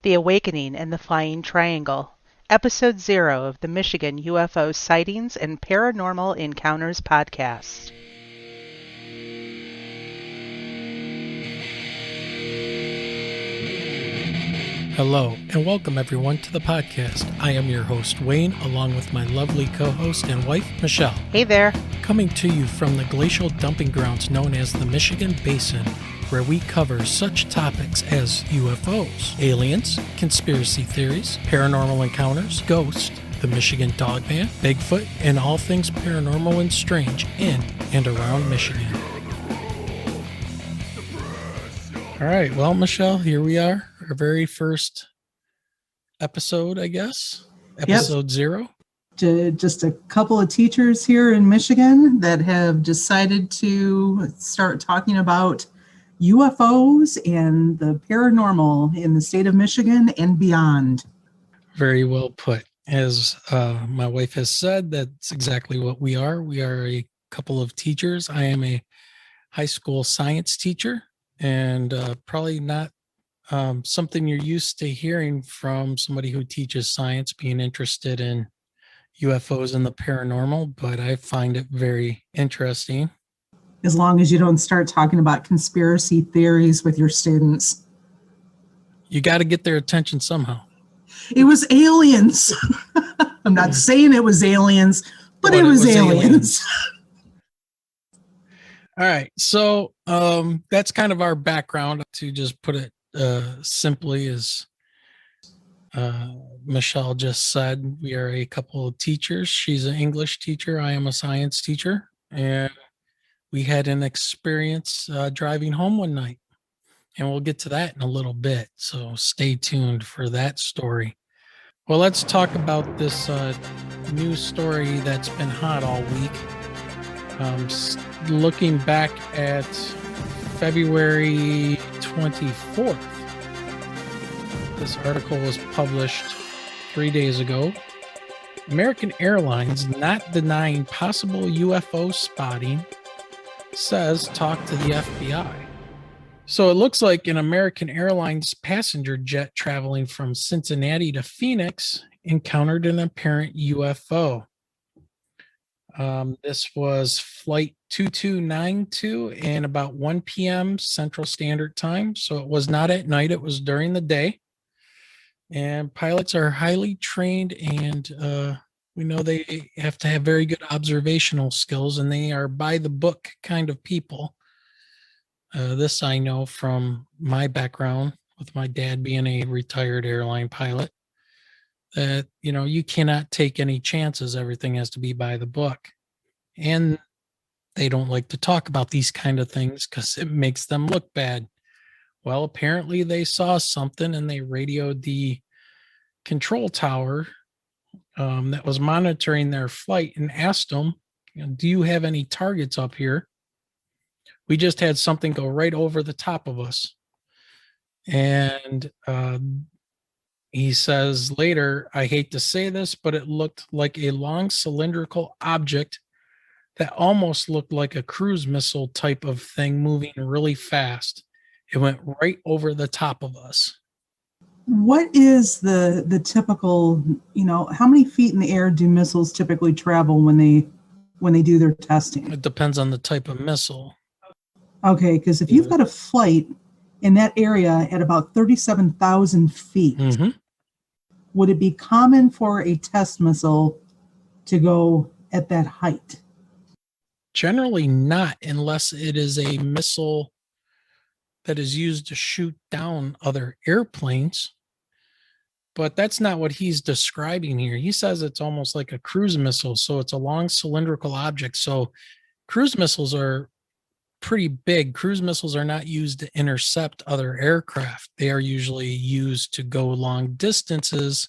The Awakening and the Flying Triangle, Episode 0 of the Michigan UFO Sightings and Paranormal Encounters podcast. Hello, and welcome everyone to the podcast. I am your host, Wayne, along with my lovely co-host and wife, Michelle. Hey there. Coming to you from the glacial dumping grounds known as the Michigan Basin, where we cover such topics as UFOs, aliens, conspiracy theories, paranormal encounters, ghosts, the Michigan Dogman, Bigfoot, and all things paranormal and strange in and around Michigan. All right, well, Michelle, here we are, our very first episode, I guess, episode 0. Just a couple of teachers here in Michigan that have decided to start talking about UFOs and the paranormal in the state of Michigan and beyond. Very well put. As my wife has said, that's exactly what we are. We are a couple of teachers. I am a high school science teacher, and probably not something you're used to hearing from somebody who teaches science, being interested in UFOs and the paranormal, but I find it very interesting. As long as you don't start talking about conspiracy theories with your students. You got to get their attention somehow. It was aliens. I'm not saying it was aliens, but it was aliens. All right. So that's kind of our background, to just put it simply, as Michelle just said. We are a couple of teachers. She's an English teacher. I am a science teacher. And we had an experience driving home one night. And we'll get to that in a little bit. So stay tuned for that story. Well, let's talk about this news story that's been hot all week. Looking back at February 24th, this article was published 3 days ago. American Airlines not denying possible UFO spotting, says talk to the FBI. So it looks like an American Airlines passenger jet traveling from Cincinnati to Phoenix encountered an apparent UFO. This was flight 2292 and about 1 p.m. Central Standard Time. So it was not at night, it was during the day. And pilots are highly trained, and we know they have to have very good observational skills, and they are by the book kind of people. This I know from my background, with my dad being a retired airline pilot, that, you cannot take any chances. Everything has to be by the book. And they don't like to talk about these kind of things because it makes them look bad. Well, apparently they saw something, and they radioed the control tower that was monitoring their flight and asked them, do you have any targets up here? We just had something go right over the top of us. And he says later, I hate to say this, but it looked like a long cylindrical object that almost looked like a cruise missile type of thing moving really fast. It went right over the top of us. What is the typical, how many feet in the air do missiles typically travel when they do their testing? It depends on the type of missile. Okay, because if you've got a flight in that area at about 37,000 feet, would it be common for a test missile to go at that height? Generally not, unless it is a missile that is used to shoot down other airplanes. But that's not what he's describing here. He says it's almost like a cruise missile. So it's a long cylindrical object. So cruise missiles are pretty big. Cruise missiles are not used to intercept other aircraft. They are usually used to go long distances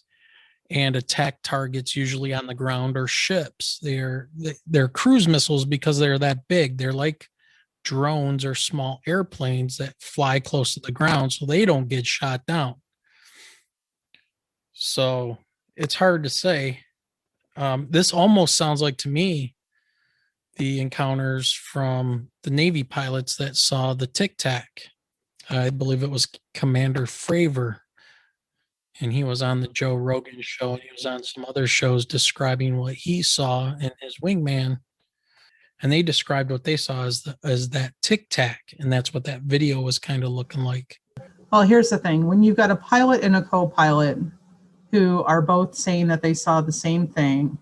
and attack targets, usually on the ground or ships. They're cruise missiles because they're that big. They're like drones or small airplanes that fly close to the ground, so they don't get shot down. So it's hard to say. This almost sounds like, to me, the encounters from the Navy pilots that saw the Tic Tac. I believe it was Commander Fravor and he was on the Joe Rogan show, and he was on some other shows describing what he saw and his wingman. And they described what they saw as that tic tac, and that's what that video was kind of looking like. Well, here's the thing. When you've got a pilot and a co-pilot who are both saying that they saw the same thing,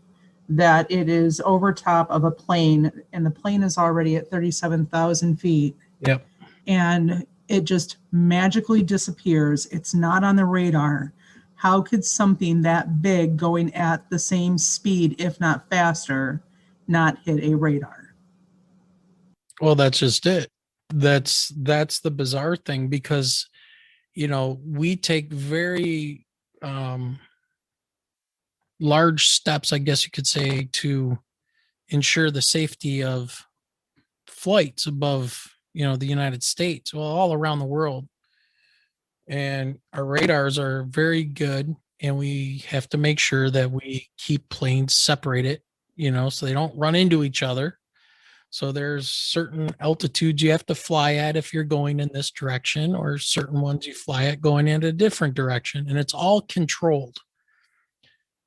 that it is over top of a plane, and the plane is already at 37,000 feet. Yep. And it just magically disappears. It's not on the radar. How could something that big going at the same speed, if not faster, not hit a radar? Well, that's just it. That's the bizarre thing, because, you know, we take very large steps, I guess you could say, to ensure the safety of flights above, you know, the United States, well, all around the world. And our radars are very good, and we have to make sure that we keep planes separated, you know, so they don't run into each other. So there's certain altitudes you have to fly at if you're going in this direction, or certain ones you fly at going in a different direction, and it's all controlled.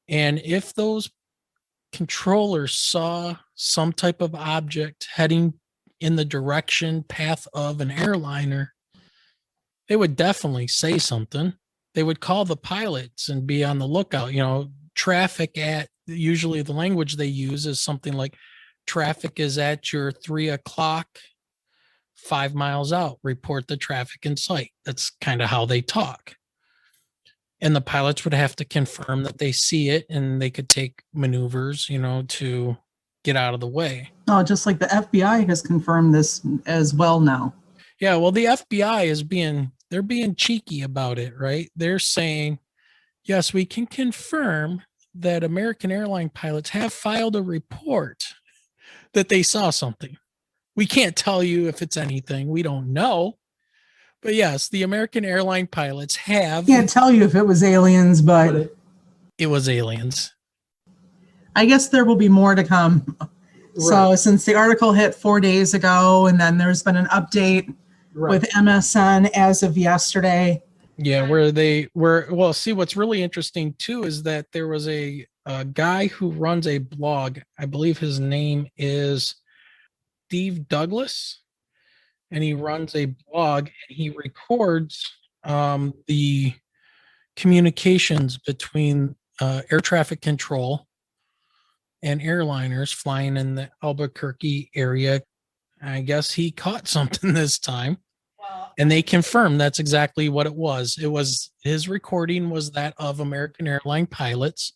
And if those controllers saw some type of object heading in the direction path of an airliner, they would definitely say something. They would call the pilots and be on the lookout. You know, traffic at, usually the language they use is something like, traffic is at your 3 o'clock, 5 miles out, report the traffic in sight. That's kind of how they talk. And the pilots would have to confirm that they see it, and they could take maneuvers, you know, to get out of the way. Oh, just like the FBI has confirmed this as well now. Yeah, well, the FBI they're being cheeky about it, right? They're saying, yes, we can confirm that American Airline pilots have filed a report that they saw something. We can't tell you if it's anything. We don't know. But yes, the American Airline pilots have. Can't tell you if it was aliens, but it was aliens. I guess there will be more to come. Right. So since the article hit 4 days ago, and then there's been an update with MSN as of yesterday. Yeah, well, see, what's really interesting too is that there was a guy who runs a blog. I believe his name is Steve Douglas, and he runs a blog, and he records the communications between air traffic control and airliners flying in the Albuquerque area. I guess he caught something this time, and they confirmed that's exactly what it was. His recording was that of American Airline pilots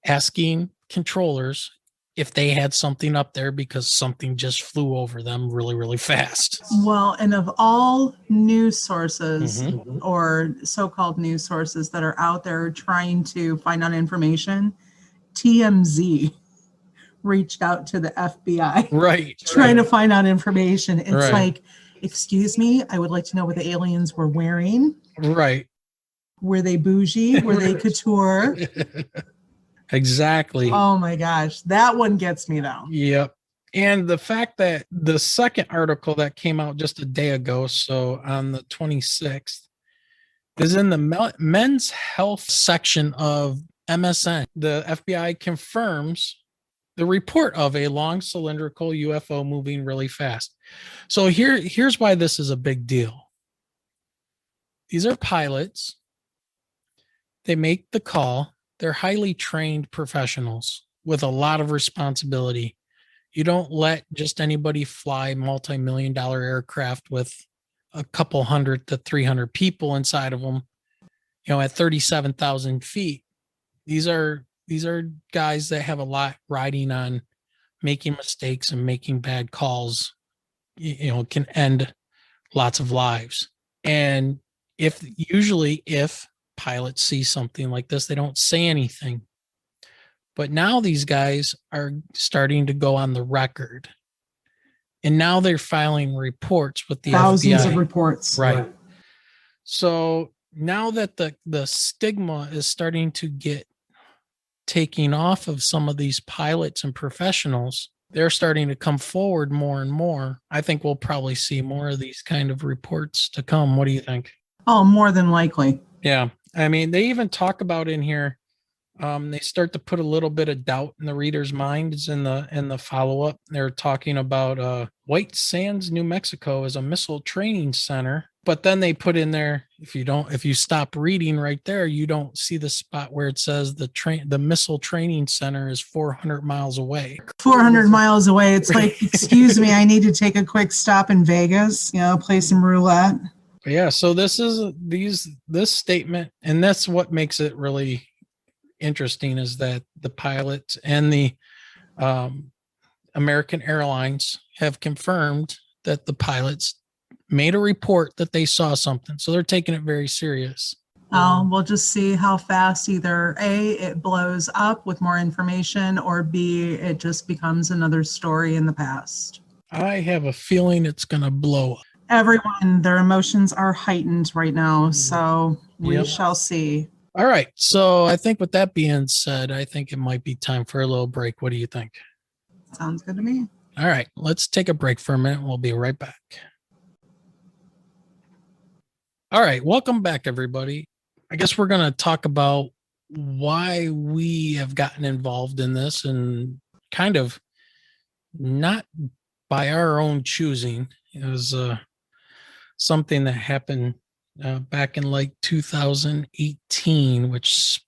asking controllers if they had something up there, because something just flew over them really, really fast. Well, and of all news sources or so-called news sources that are out there trying to find out information, TMZ reached out to the FBI. Right. Trying to find out information. It's like, excuse me, I would like to know what the aliens were wearing. Right. Were they bougie? Were they couture? Exactly. Oh my gosh. That one gets me though. Yep. And the fact that the second article that came out just a day ago, so on the 26th, is in the men's health section of MSN. The FBI confirms the report of a long cylindrical UFO moving really fast. So here's why this is a big deal. These are pilots. They make the call. They're highly trained professionals with a lot of responsibility. You don't let just anybody fly multi-million-dollar aircraft with a couple 100 to 300 people inside of them, you know, at 37,000 feet. These are guys that have a lot riding on making mistakes and making bad calls, you know, can end lots of lives. And if pilots see something like this, they don't say anything. But now these guys are starting to go on the record. And now they're filing reports with the thousands FBI. Of reports. Right. So now that the stigma is starting to get taking off of some of these pilots and professionals, they're starting to come forward more and more. I think we'll probably see more of these kind of reports to come. What do you think? Oh, more than likely. Yeah. I mean, they even talk about in here. They start to put a little bit of doubt in the reader's minds in the follow up. They're talking about White Sands, New Mexico, as a missile training center. But then they put in there, if you stop reading right there, you don't see the spot where it says the missile training center is 400 miles away. 400 miles away. It's like, excuse me, I need to take a quick stop in Vegas, play some roulette. Yeah. So this statement, and that's what makes it really interesting, is that the pilots and the American Airlines have confirmed that the pilots made a report that they saw something. So they're taking it very serious. We'll just see how fast either A, it blows up with more information, or B, it just becomes another story in the past. I have a feeling it's going to blow up. Everyone, their emotions are heightened right now. So we shall see. All right. So I think with that being said, I think it might be time for a little break. What do you think? Sounds good to me. All right. Let's take a break for a minute. We'll be right back. All right. Welcome back, everybody. I guess we're going to talk about why we have gotten involved in this, and kind of not by our own choosing. It was something that happened back in like 2018, which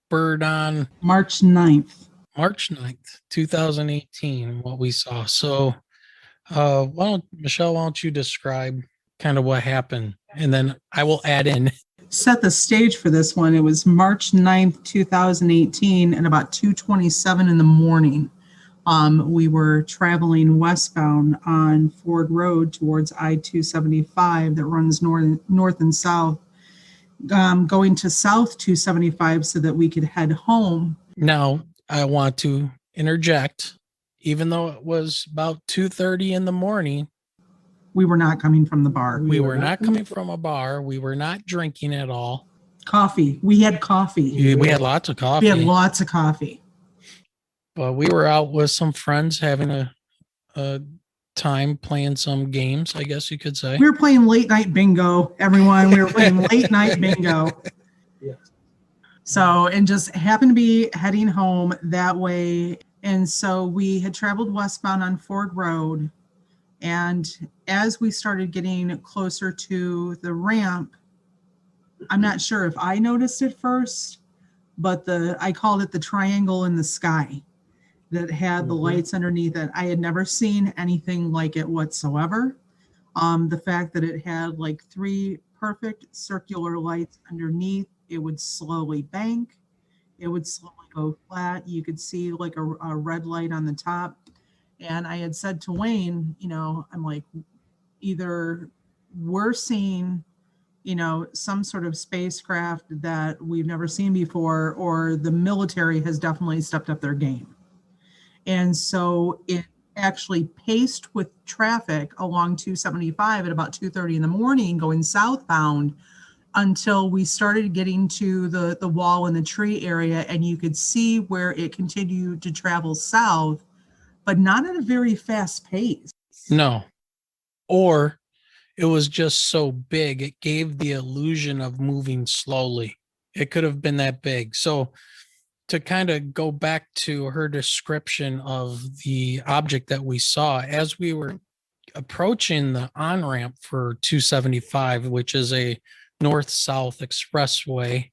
spurred on March 9th, 2018, what we saw. So Michelle, why don't you describe kind of what happened, and then I will add in. Set the stage for this one. It was March 9th, 2018, at about 2:27 in the morning. We were traveling westbound on Ford Road towards I-275 that runs north and south, going to South 275 so that we could head home. Now, I want to interject. Even though it was about 2:30 in the morning, we were not coming from the bar. We were not coming from a bar. We were not drinking at all. Coffee. We had coffee. We had lots of coffee. But we were out with some friends having a time playing some games, I guess you could say. We were playing late night bingo, everyone. We were playing late night bingo. Yes. So, and just happened to be heading home that way. And so we had traveled westbound on Ford Road. And as we started getting closer to the ramp, I'm not sure if I noticed it first, but I called it the triangle in the sky that had the lights underneath it. I had never seen anything like it whatsoever. The fact that it had like 3 perfect circular lights underneath, it would slowly bank. It would slowly go flat. You could see like a red light on the top. And I had said to Wayne, I'm like, either we're seeing, some sort of spacecraft that we've never seen before, or the military has definitely stepped up their game. And so it actually paced with traffic along 275 at about 2:30 in the morning going southbound until we started getting to the wall in the tree area, and you could see where it continued to travel south, but not at a very fast pace. No. Or it was just so big, it gave the illusion of moving slowly. It could have been that big. So to kind of go back to her description of the object that we saw, as we were approaching the on-ramp for 275, which is a north-south expressway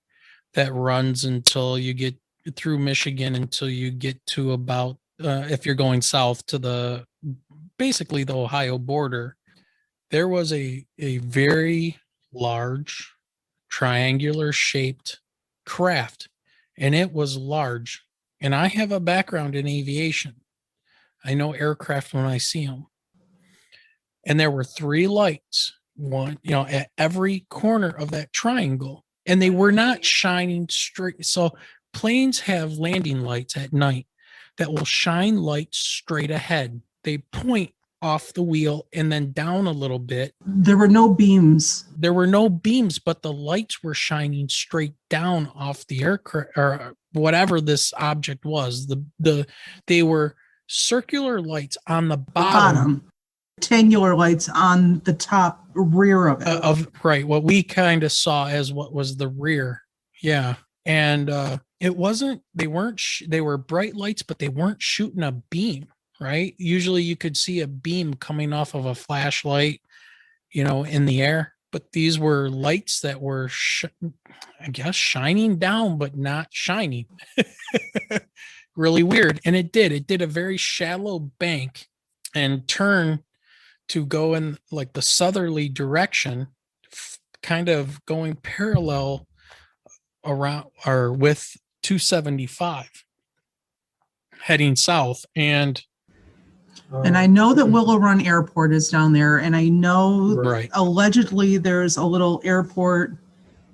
that runs until you get through Michigan, until you get to about, if you're going south to basically the Ohio border, there was a very large triangular shaped craft, and it was large. And I have a background in aviation. I know aircraft when I see them. And there were 3 lights, one, at every corner of that triangle, and they were not shining straight. So planes have landing lights at night that will shine lights straight ahead. They point off the wheel and then down a little bit. There were no beams. But the lights were shining straight down off the aircraft or whatever this object was. They were circular lights on the bottom. Rectangular lights on the top rear of it. Right. What we kind of saw as what was the rear Yeah. And it wasn't, they were bright lights, but they weren't shooting a beam, right? Usually you could see a beam coming off of a flashlight, in the air. But these were lights that were, I guess, shining down, but not shining. Really weird. And it did a very shallow bank and turn to go in like the southerly direction, kind of going parallel around or with 275 heading south. And I know that Willow Run Airport is down there, and I know right. allegedly there's a little airport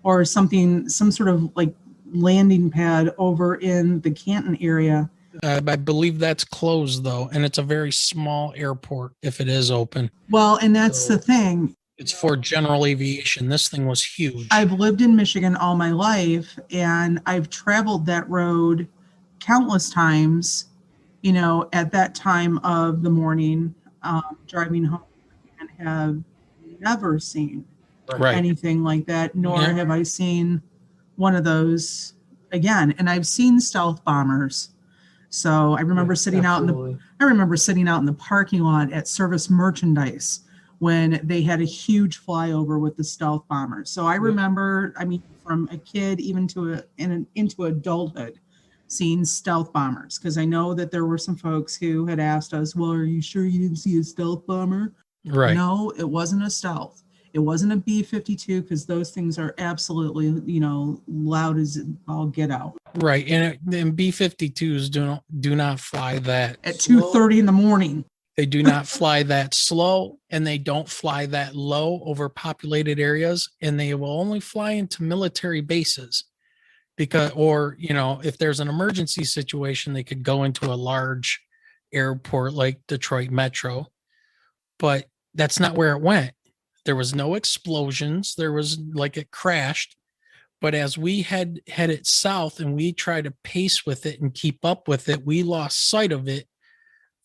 or something, some sort of like landing pad over in the Canton area. I believe that's closed though, and it's a very small airport if it is open. Well, and that's the thing. It's for general aviation. This thing was huge. I've lived in Michigan all my life, and I've traveled that road countless times, at that time of the morning, driving home, and have never seen anything like that, nor have I seen one of those again. And I've seen stealth bombers. So I remember sitting out in the parking lot at Service Merchandise when they had a huge flyover with the stealth bombers. So I remember, from a kid even into adulthood, seeing stealth bombers, because I know that there were some folks who had asked us, well, are you sure you didn't see a stealth bomber? Right. No, it wasn't a stealth. It wasn't a B-52, because those things are absolutely, loud as all get out. Right. And B-52s do not fly that at 2:30 in the morning. They do not fly that slow, and they don't fly that low over populated areas, and they will only fly into military bases because, or, if there's an emergency situation, they could go into a large airport like Detroit Metro, but that's not where it went. There was no explosions. There was it crashed. But as we headed south and we tried to pace with it and keep up with it, we lost sight of it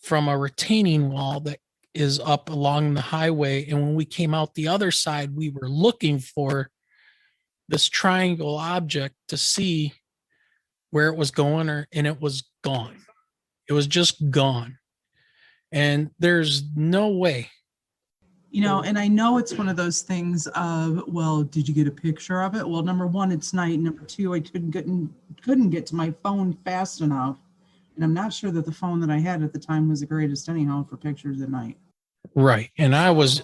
from a retaining wall that is up along the highway. And when we came out the other side, we were looking for this triangle object to see where it was going, and it was gone. It was just gone. And there's no way. And I know it's one of those things of, well, did you get a picture of it? Well, number one, it's night. Number two, I couldn't get to my phone fast enough. And I'm not sure that the phone that I had at the time was the greatest anyhow for pictures at night. Right. And I was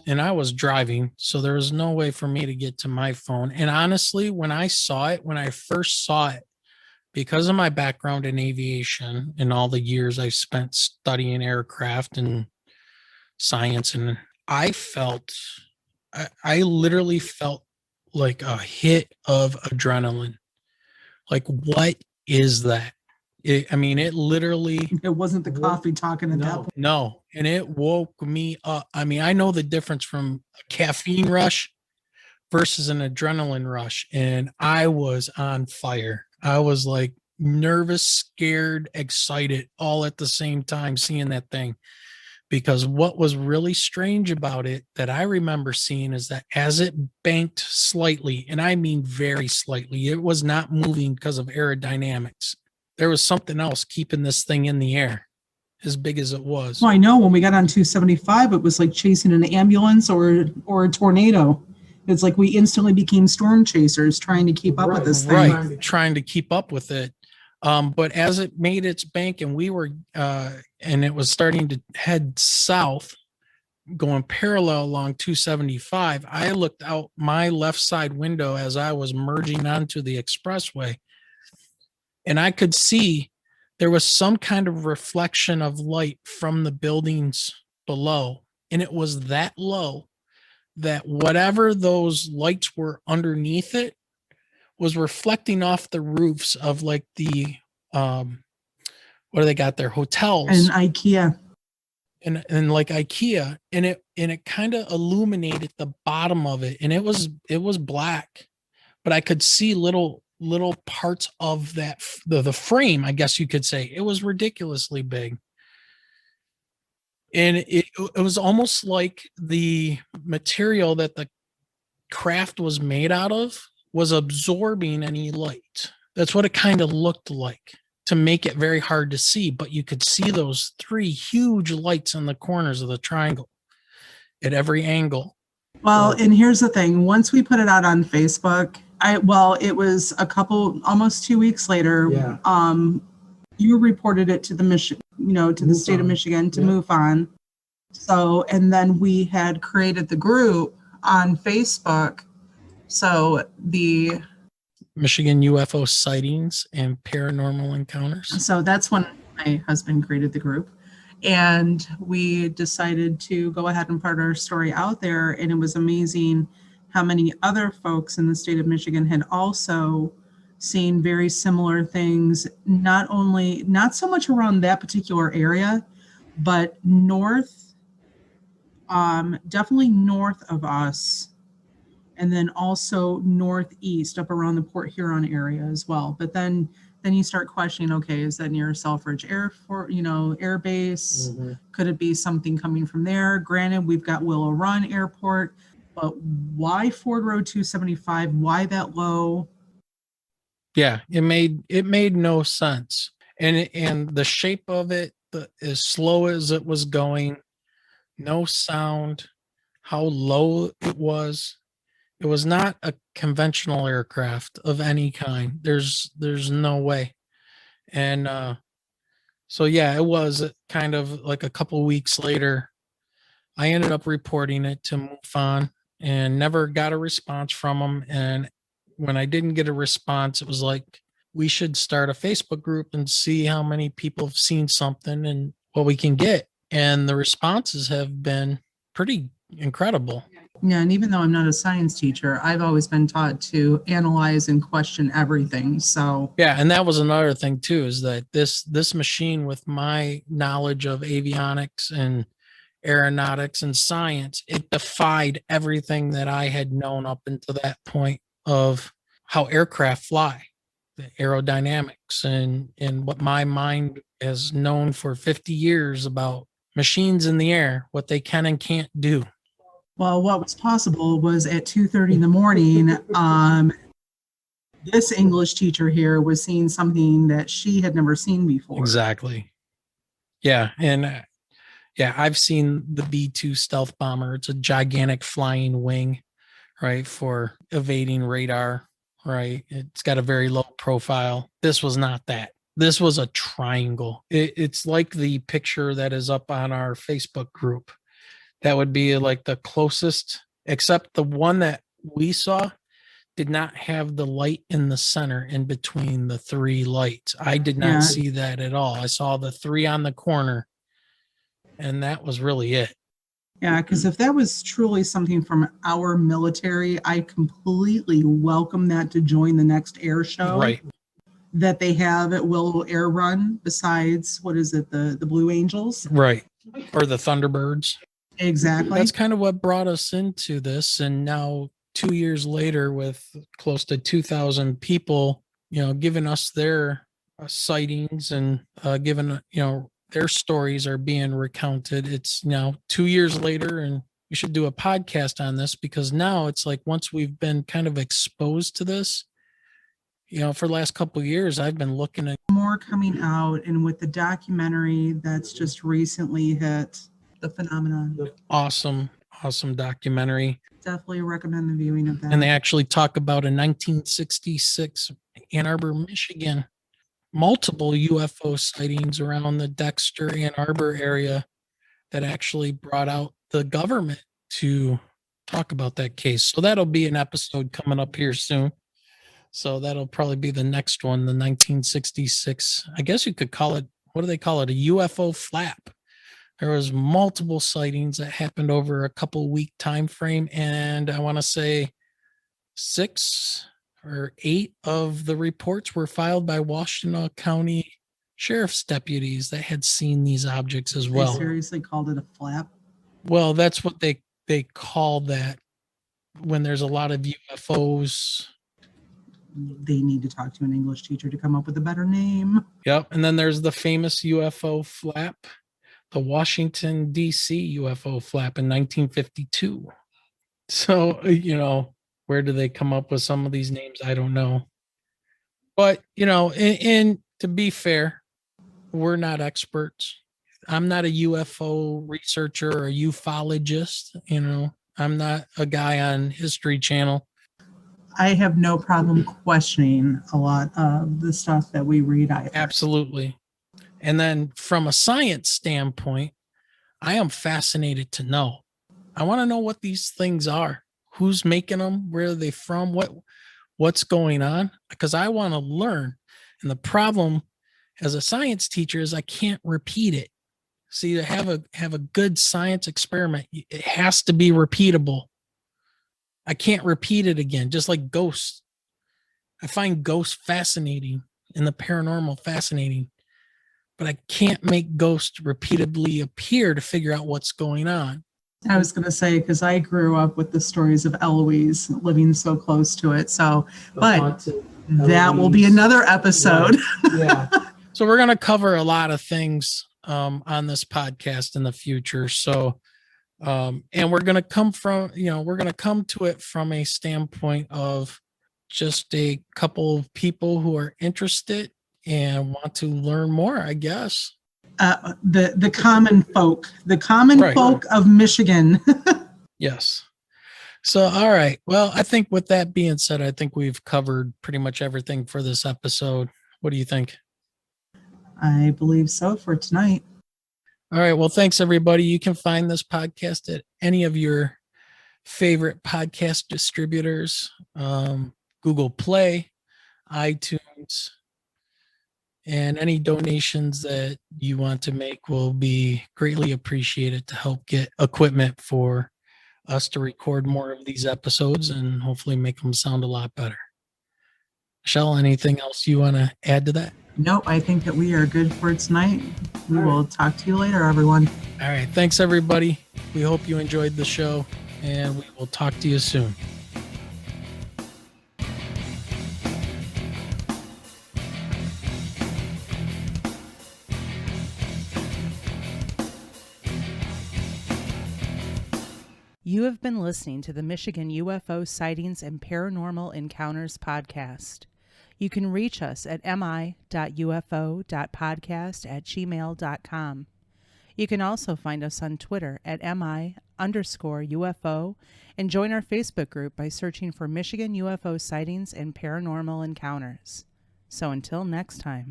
driving, so there was no way for me to get to my phone. And honestly, when I first saw it, because of my background in aviation and all the years I spent studying aircraft and science, and I literally felt like a hit of adrenaline. Like, what is that? It literally. It wasn't the coffee talking at that point. No. And it woke me up. I know the difference from a caffeine rush versus an adrenaline rush. And I was on fire. I was like nervous, scared, excited all at the same time seeing that thing. Because what was really strange about it that I remember seeing is that as it banked slightly, and I mean very slightly, it was not moving because of aerodynamics. There was something else keeping this thing in the air, as big as it was. Well, I know when we got on 275, it was like chasing an ambulance or a tornado. It's like we instantly became storm chasers trying to keep up with this thing. Right, trying to keep up with it. But as it made its bank and and it was starting to head south, going parallel along 275, I looked out my left side window as I was merging onto the expressway, and I could see there was some kind of reflection of light from the buildings below. And it was that low that whatever those lights were underneath it was reflecting off the roofs of like the what do they got there, hotels and IKEA and like IKEA, and it kind of illuminated the bottom of it, and it was black, but I could see little parts of that the frame, I guess you could say. It was ridiculously big, and it was almost like the material that the craft was made out of was absorbing any light. That's what it kind of looked like, to make it very hard to see, but you could see those 3 huge lights in the corners of the triangle at every angle. Well, and here's the thing. Once we put it out on Facebook, it was almost 2 weeks later. Yeah. You reported it to the the state of Michigan, to MUFON. So, and then we had created the group on Facebook. So the Michigan UFO sightings and paranormal encounters. So that's when my husband created the group. And we decided to go ahead and put our story out there. And it was amazing how many other folks in the state of Michigan had also seen very similar things, not so much around that particular area, but north, definitely north of us, and then also northeast up around the Port Huron area as well. But then you start questioning, okay, is that near Selfridge Air Base? Mm-hmm. Could it be something coming from there? Granted, we've got Willow Run Airport, but why Ford Road 275? Why that low? Yeah, it made no sense. And the shape of it, as slow as it was going, no sound, how low it was. It was not a conventional aircraft of any kind. There's no way. And so yeah, it was kind of like a couple weeks later, I ended up reporting it to MUFON and never got a response from them. And when I didn't get a response, it was like, we should start a Facebook group and see how many people have seen something and what we can get. And the responses have been pretty incredible. Yeah, and even though I'm not a science teacher, I've always been taught to analyze and question everything. So yeah, and that was another thing too, is that this machine, with my knowledge of avionics and aeronautics and science, it defied everything that I had known up until that point of how aircraft fly, the aerodynamics, and what my mind has known for 50 years about machines in the air, what they can and can't do. well, what was possible was at 2:30 in the morning, this English teacher here was seeing something that she had never seen before. Exactly. Yeah. And yeah, I've seen the B-2 stealth bomber. It's a gigantic flying wing, right, for evading radar, right? It's got a very low profile. This was not that. This was a triangle. It's like the picture that is up on our Facebook group. That would be like the closest, except the one that we saw did not have the light in the center in between the 3 lights. I did not see that at all. I saw the 3 on the corner, and that was really it. Yeah, because if that was truly something from our military, I completely welcome that to join the next air show. Right. That they have at Willow Air Run, besides, what is it, the Blue Angels? Right. Or the Thunderbirds. Exactly. That's kind of what brought us into this. And now 2 years later, with close to 2,000 people, giving us their sightings and giving, their stories are being recounted. It's now 2 years later, and we should do a podcast on this, because now it's like, once we've been kind of exposed to this, for the last couple of years, I've been looking at more coming out, and with the documentary that's just recently hit, The Phenomenon. awesome documentary. Definitely recommend the viewing of that. And they actually talk about in 1966, Ann Arbor, Michigan, multiple UFO sightings around the Dexter, Ann Arbor area that actually brought out the government to talk about that case. So that'll be an episode coming up here soon. So that'll probably be the next one, the 1966. I guess you could call it, what do they call it? A UFO flap. There was multiple sightings that happened over a couple week time frame. And I want to say 6 or 8 of the reports were filed by Washtenaw County sheriff's deputies that had seen these objects as well. They seriously called it a flap? Well, that's what they call that when there's a lot of UFOs. They need to talk to an English teacher to come up with a better name. Yep. And then there's the famous UFO flap, the Washington, D.C. UFO flap in 1952. So, Where do they come up with some of these names? I don't know. But, and to be fair, we're not experts. I'm not a UFO researcher or a ufologist. I'm not a guy on History Channel. I have no problem questioning a lot of the stuff that we read either. Absolutely. And then from a science standpoint, I am fascinated to know. I want to know what these things are. Who's making them? Where are they from? What's going on? Because I want to learn. And the problem as a science teacher is I can't repeat it. See, to have a good science experiment, it has to be repeatable. I can't repeat it again, just like ghosts. I find ghosts fascinating and the paranormal fascinating, but I can't make ghosts repeatedly appear to figure out what's going on. I was going to say, because I grew up with the stories of Eloise living so close to it. So, but that will be another episode. Yeah. So we're going to cover a lot of things on this podcast in the future. So, and we're going to come to it from a standpoint of just a couple of people who are interested and want to learn more, I guess. The common folk of Michigan. Yes. So, all right. Well, I think with that being said, I think we've covered pretty much everything for this episode. What do you think? I believe so for tonight. All right. Well, thanks, everybody. You can find this podcast at any of your favorite podcast distributors, Google Play, iTunes, and any donations that you want to make will be greatly appreciated to help get equipment for us to record more of these episodes and hopefully make them sound a lot better. Michelle, anything else you want to add to that? Nope, I think that we are good for tonight. We will talk to you later, everyone. All right. Thanks, everybody. We hope you enjoyed the show, and we will talk to you soon. You have been listening to the Michigan UFO Sightings and Paranormal Encounters podcast. You can reach us at mi.ufo.podcast@gmail.com. You can also find us on Twitter at mi_UFO and join our Facebook group by searching for Michigan UFO Sightings and Paranormal Encounters. So until next time.